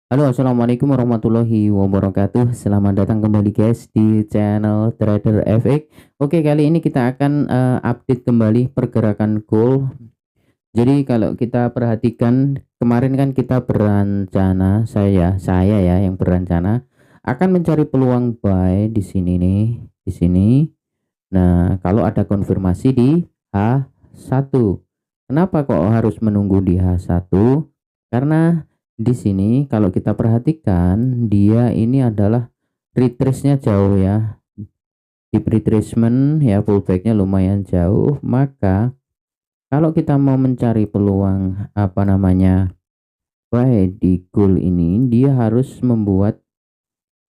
Halo, assalamualaikum warahmatullahi wabarakatuh. Selamat datang kembali guys di channel Trader FX. Oke, kali ini kita akan update kembali pergerakan gold. Jadi kalau kita perhatikan kemarin kan kita berencana, saya ya yang berencana akan mencari peluang buy di sini nih, di sini. Nah, kalau ada konfirmasi di H1. Kenapa kok harus menunggu di H1? Karena di sini kalau kita perhatikan dia ini adalah retrace-nya jauh ya. Di retracement ya pullback-nya lumayan jauh, maka kalau kita mau mencari peluang buy di gold ini, dia harus membuat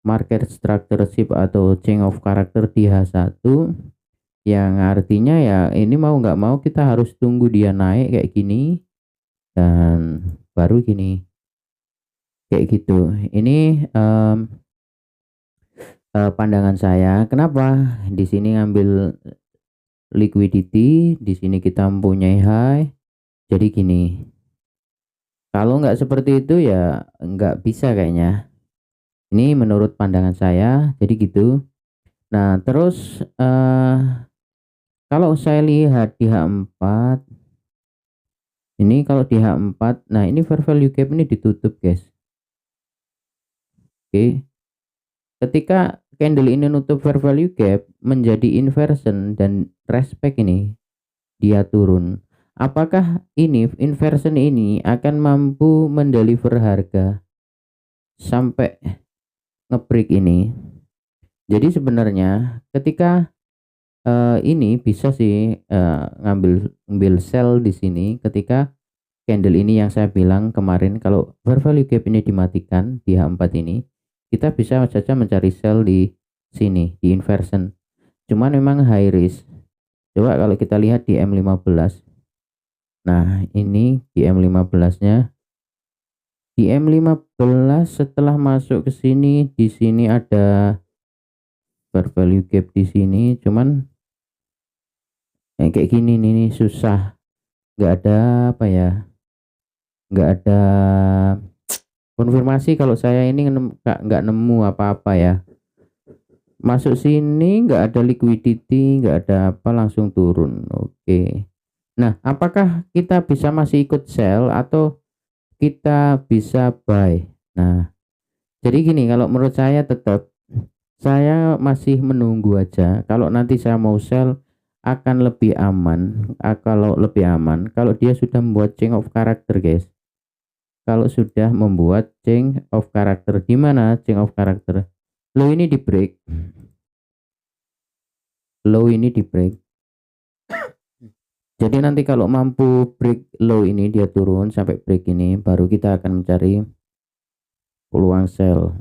market structure shift atau change of character di H1, yang artinya ya ini mau nggak mau kita harus tunggu dia naik kayak gini dan baru gini kayak gitu. Ini pandangan saya kenapa di sini ngambil liquidity, di sini kita mempunyai high. Jadi gini, kalau nggak seperti itu ya nggak bisa kayaknya. Ini menurut pandangan saya jadi gitu. Nah terus kalau saya lihat di H4 ini, kalau di H4, nah ini fair value gap ini ditutup guys. Oke, ketika candle ini nutup fair value gap menjadi inversion dan respect ini dia turun, apakah ini inversion ini akan mampu mendeliver harga sampai ngebreak ini? Jadi sebenarnya ketika ini bisa sih ngambil sell di sini ketika candle ini yang saya bilang kemarin, kalau fair value gap ini dimatikan di H4 ini, kita bisa saja mencari sell di sini di inversion. Cuman memang high risk. Coba kalau kita lihat di M15. Nah, ini di M15-nya. Di M15 setelah masuk ke sini, di sini ada fair value gap di sini, cuman kayak gini nih susah. Nggak ada apa ya? Nggak ada konfirmasi, kalau saya ini nggak nemu apa-apa ya. Masuk sini nggak ada liquidity, nggak ada apa, langsung turun. Oke, nah apakah kita bisa masih ikut sell atau kita bisa buy? Nah jadi gini, kalau menurut saya tetap saya masih menunggu aja. Kalau nanti saya mau sell akan lebih aman. Kalau lebih aman kalau dia sudah membuat change of character guys. Kalau sudah membuat change of character, di mana change of character? Low ini di break, low ini di break. Jadi nanti kalau mampu break low ini, dia turun sampai break ini, baru kita akan mencari peluang sell.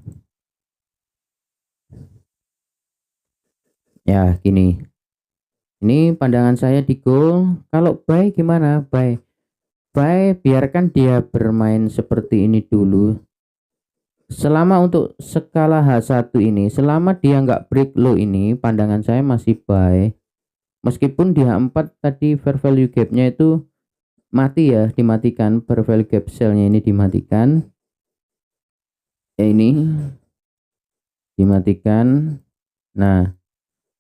Ya gini, ini pandangan saya di gold. Kalau buy gimana? Buy biarkan dia bermain seperti ini dulu. Selama untuk skala H1 ini, selama dia nggak break low ini, pandangan saya masih buy. Meskipun di H4 tadi fair value gapnya itu mati ya, dimatikan, fair value gap sellnya ini dimatikan. Ya ini dimatikan. Nah,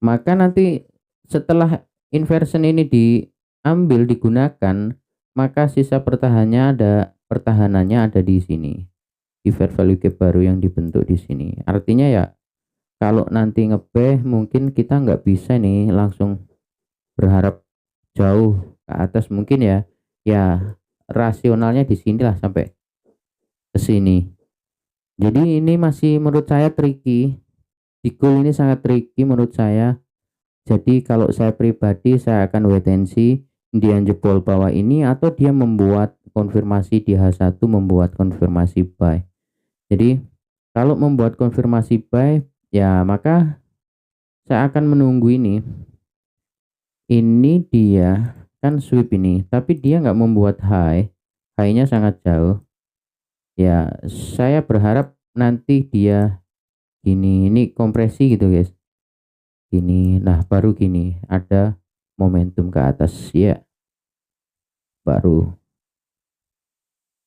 maka nanti setelah inversion ini diambil digunakan, maka sisa pertahanannya ada di sini. Di fair value gap baru yang dibentuk di sini. Artinya ya kalau nanti ngebeh mungkin kita nggak bisa nih langsung berharap jauh ke atas, mungkin ya. Ya rasionalnya di sinilah sampai ke sini. Jadi ini masih menurut saya tricky. Di gold ini sangat tricky menurut saya. Jadi kalau saya pribadi saya akan wait and see dia jebol bawah ini atau dia membuat konfirmasi di H1, membuat konfirmasi buy. Jadi kalau membuat konfirmasi buy ya maka saya akan menunggu ini. Ini dia kan sweep ini, tapi dia nggak membuat high-nya sangat jauh. Ya saya berharap nanti dia gini, ini kompresi gitu guys. Gini, nah baru gini ada momentum ke atas ya, baru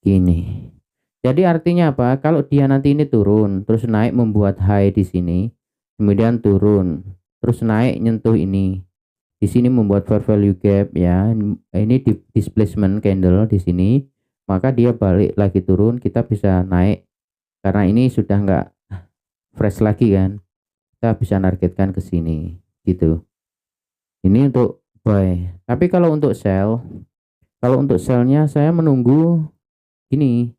gini. Jadi artinya apa? Kalau dia nanti ini turun, terus naik membuat high di sini, kemudian turun, terus naik nyentuh ini. Di sini membuat fair value gap ya. Ini di displacement candle di sini, maka dia balik lagi turun, kita bisa naik karena ini sudah enggak fresh lagi kan. Kita bisa nargetkan ke sini gitu. Ini untuk buy. Tapi kalau untuk sell, sellnya saya menunggu ini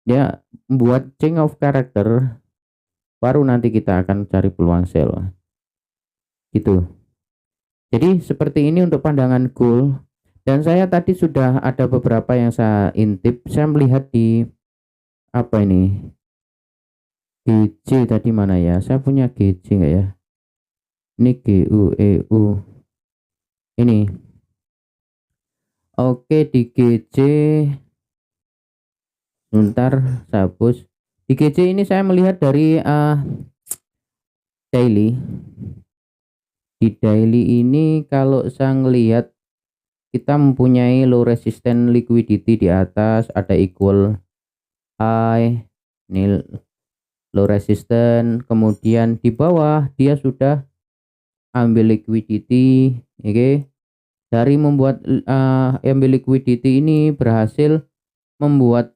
dia membuat change of character, baru nanti kita akan cari peluang sell gitu. Jadi seperti ini untuk pandangan gold. Dan saya tadi sudah ada beberapa yang saya intip, saya melihat di apa ini, GC tadi mana ya, saya punya GC enggak ya, ini GUEU ini. Oke, di GC sebentar saya hapus. Di GC ini saya melihat dari daily. Di daily ini kalau saya ngelihat kita mempunyai low resistance liquidity di atas, ada equal high, ini low resistance, kemudian di bawah dia sudah ambil liquidity, oke. Dari membuat ambil liquidity ini berhasil membuat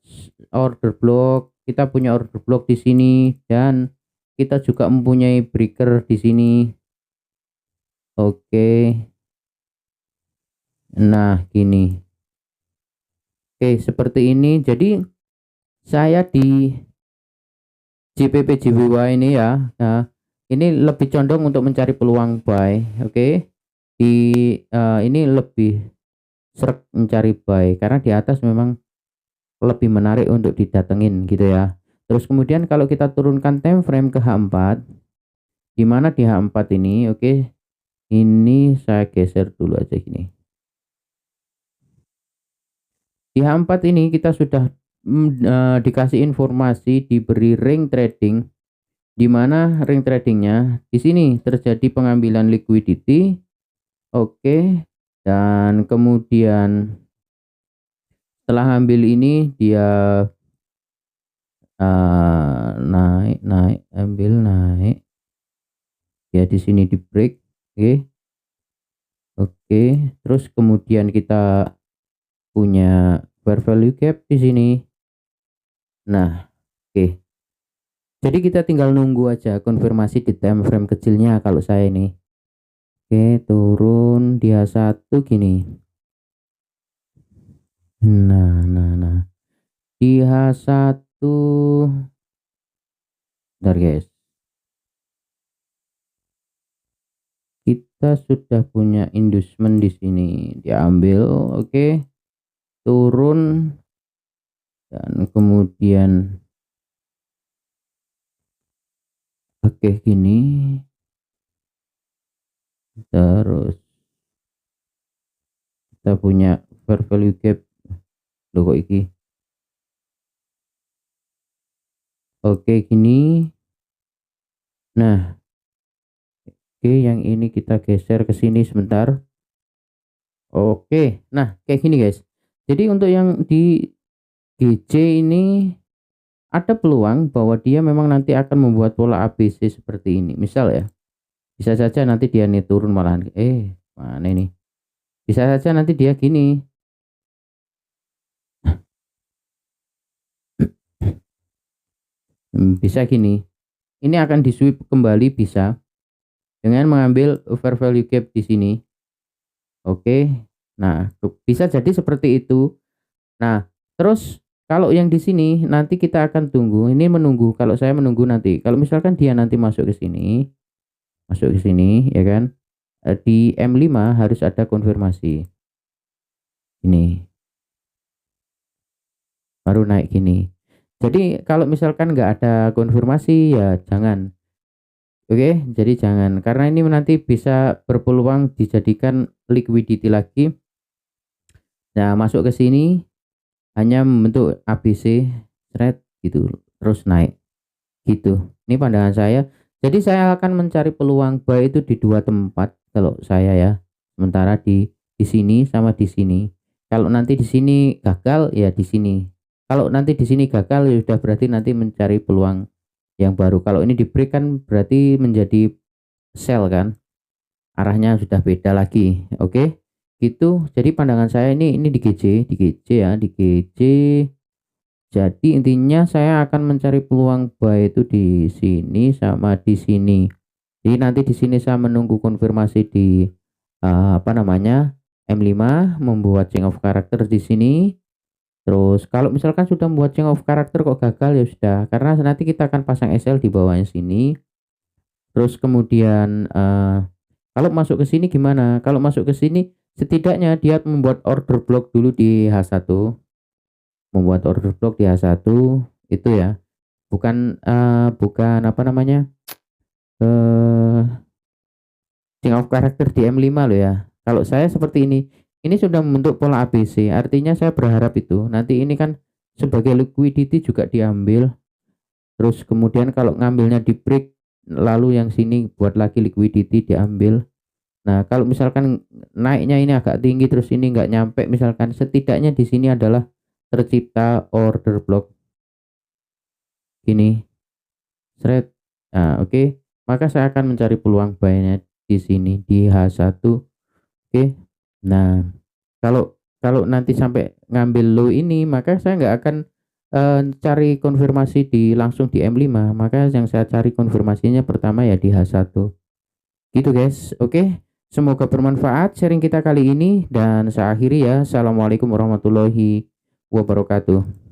order block. Kita punya order block di sini dan kita juga mempunyai breaker di sini. Oke. Nah, gini. Oke, seperti ini. Jadi saya di JPP JPY ini ya. Nah, ini lebih condong untuk mencari peluang buy, oke. Di ini lebih seret mencari buy karena di atas memang lebih menarik untuk didatengin gitu ya. Terus kemudian kalau kita turunkan time frame ke H4, di mana di H4 ini, oke. Ini saya geser dulu aja gini. Di H4 ini kita sudah dikasih informasi, diberi ring trading, di mana ring tradingnya di sini terjadi pengambilan liquidity, oke. Dan kemudian setelah ambil ini dia naik, ambil naik ya, di sini di break, oke. Terus kemudian kita punya fair value gap di sini. Nah, oke. Jadi kita tinggal nunggu aja konfirmasi di time frame kecilnya kalau saya ini. Oke, turun dia satu gini. Nah. Di H1 bentar guys. Kita sudah punya inducement di sini. Diambil, oke. Turun dan kemudian oke gini. Terus kita punya fair value gap. Loh kok iki. Oke gini. Nah, oke, yang ini kita geser ke sini sebentar. Oke, nah kayak gini guys. Jadi untuk yang di GC ini ada peluang bahwa dia memang nanti akan membuat pola ABC seperti ini. Misal ya, bisa saja nanti dia nih turun malahan. Mana ini? Bisa saja nanti dia gini. Bisa gini. Ini akan di sweep kembali bisa dengan mengambil fair value gap di sini. Oke. Nah, bisa jadi seperti itu. Nah, terus kalau yang di sini nanti kita akan tunggu. Ini menunggu. Kalau saya menunggu nanti. Kalau misalkan dia nanti masuk ke sini, ya kan? Di M5 harus ada konfirmasi. Ini. Baru naik gini. Jadi kalau misalkan nggak ada konfirmasi ya jangan. Oke, jadi jangan karena ini nanti bisa berpeluang dijadikan liquidity lagi. Nah, masuk ke sini hanya membentuk ABC thread gitu, terus naik gitu. Ini pandangan saya. Jadi saya akan mencari peluang buy itu di dua tempat kalau saya ya. Sementara di sini sama di sini. Kalau nanti di sini gagal ya di sini. Kalau nanti di sini gagal ya sudah berarti nanti mencari peluang yang baru. Kalau ini di break kan berarti menjadi sell kan, arahnya sudah beda lagi. Oke, gitu. Jadi pandangan saya ini di GJ, ya, di GJ. Jadi intinya saya akan mencari peluang buy itu di sini sama di sini. Jadi nanti di sini saya menunggu konfirmasi di apa namanya, M5, membuat change of character di sini. Terus kalau misalkan sudah membuat change of character kok gagal ya sudah, karena nanti kita akan pasang SL di bawahnya sini. Terus kemudian kalau masuk ke sini gimana? Kalau masuk ke sini setidaknya dia membuat order block dulu di H1, membuat order block di H1 itu ya. Bukan apa namanya? eh change of character di M5 loh ya. Kalau saya seperti ini sudah membentuk pola ABC, artinya saya berharap itu nanti ini kan sebagai liquidity juga diambil. Terus kemudian kalau ngambilnya di break, lalu yang sini buat lagi liquidity diambil. Nah, kalau misalkan naiknya ini agak tinggi terus ini nggak nyampe, misalkan setidaknya di sini adalah tercipta order block ini, thread. Nah, oke. Maka saya akan mencari peluang buy-nya di sini di H1. Oke. Nah, kalau kalau nanti sampai ngambil low ini, maka saya nggak akan cari konfirmasi di langsung di M5. Maka yang saya cari konfirmasinya pertama ya di H1. Gitu guys. Oke. Semoga bermanfaat sharing kita kali ini dan saya akhiri ya. Assalamualaikum warahmatullahi wabarakatuh.